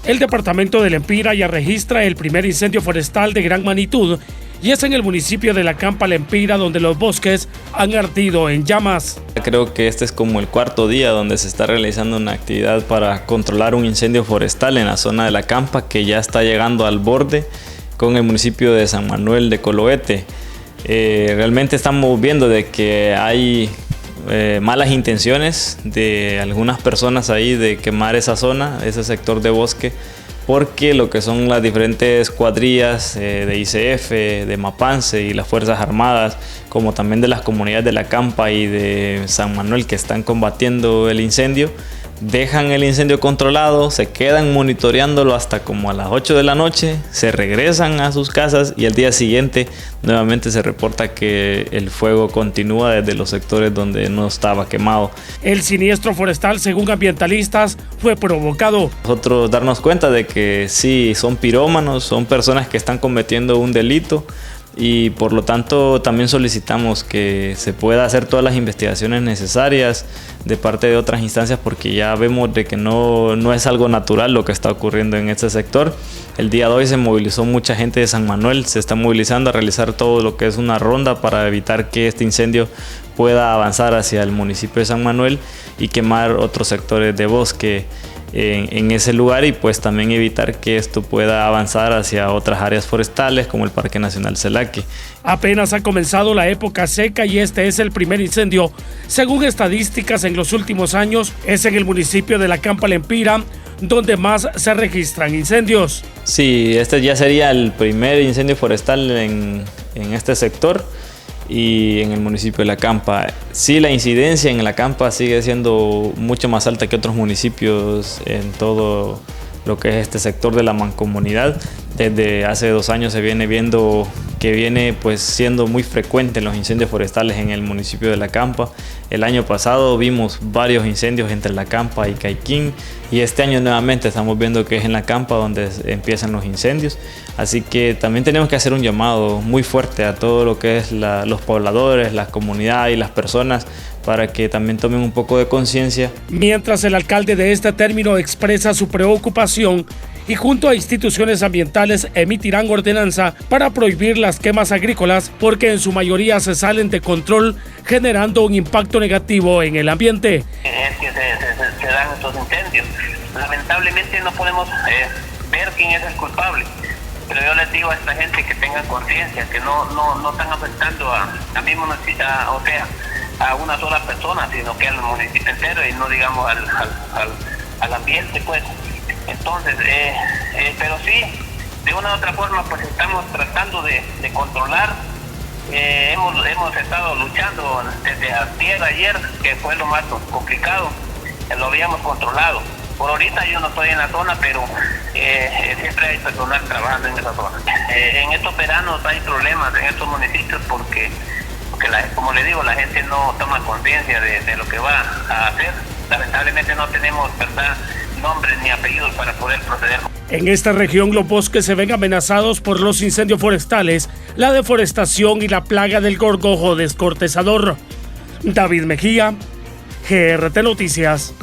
El departamento de Lempira ya registra el primer incendio forestal de gran magnitud y es en el municipio de La Campa, Lempira, donde los bosques han ardido en llamas. Creo que este es como el cuarto día donde se está realizando una actividad para controlar un incendio forestal en la zona de La Campa, que ya está llegando al borde con el municipio de San Manuel de Coloete. Realmente estamos viendo de que hay malas intenciones de algunas personas ahí de quemar esa zona, ese sector de bosque, porque lo que son las diferentes cuadrillas de ICF, de Mapance y las Fuerzas Armadas, como también de las comunidades de La Campa y de San Manuel que están combatiendo el incendio, dejan el incendio controlado, se quedan monitoreándolo hasta como a las 8 de la noche, se regresan a sus casas y al día siguiente nuevamente se reporta que el fuego continúa desde los sectores donde no estaba quemado. El siniestro forestal, según ambientalistas, fue provocado. Nosotros darnos cuenta de que sí, son pirómanos, son personas que están cometiendo un delito, y por lo tanto también solicitamos que se pueda hacer todas las investigaciones necesarias de parte de otras instancias, porque ya vemos de que no es algo natural lo que está ocurriendo en este sector. El día de hoy se movilizó mucha gente de San Manuel, se está movilizando a realizar todo lo que es una ronda para evitar que este incendio pueda avanzar hacia el municipio de San Manuel y quemar otros sectores de bosque en ese lugar, y pues también evitar que esto pueda avanzar hacia otras áreas forestales como el Parque Nacional Selaque. Apenas ha comenzado la época seca y este es el primer incendio. Según estadísticas, en los últimos años es en el municipio de La Campa, Lempira, donde más se registran incendios. Sí, este ya sería el primer incendio forestal en este sector y en el municipio de La Campa. Sí, la incidencia en La Campa sigue siendo mucho más alta que otros municipios en todo lo que es este sector de la mancomunidad. Desde hace 2 años se viene viendo que viene pues siendo muy frecuente los incendios forestales en el municipio de La Campa. El año pasado vimos varios incendios entre La Campa y Caiquín, y este año nuevamente estamos viendo que es en La Campa donde empiezan los incendios. Así que también tenemos que hacer un llamado muy fuerte a todo lo que es los pobladores, las comunidades y las personas, para que también tomen un poco de conciencia. Mientras el alcalde de este término expresa su preocupación y junto a instituciones ambientales emitirán ordenanza para prohibir las quemas agrícolas porque en su mayoría se salen de control, generando un impacto negativo en el ambiente. Es que se dan estos incendios. Lamentablemente no podemos ver quién es el culpable, pero yo les digo a esta gente que tengan conciencia, que no están afectando a mi municipio, o sea, a una sola persona, sino que al municipio entero, y no digamos al ambiente, pues. Entonces, pero sí, de una u otra forma, pues estamos tratando de controlar. Hemos estado luchando desde ayer, que fue lo más complicado, lo habíamos controlado. Por ahorita yo no estoy en la zona, pero siempre hay personal trabajando en esa zona. En estos veranos hay problemas en estos municipios porque como le digo, la gente no toma conciencia de lo que va a hacer. Lamentablemente no tenemos, ¿verdad?, nombres ni apellidos para poder proceder. En esta región los bosques se ven amenazados por los incendios forestales, la deforestación y la plaga del gorgojo descortezador. David Mejía, GRT Noticias.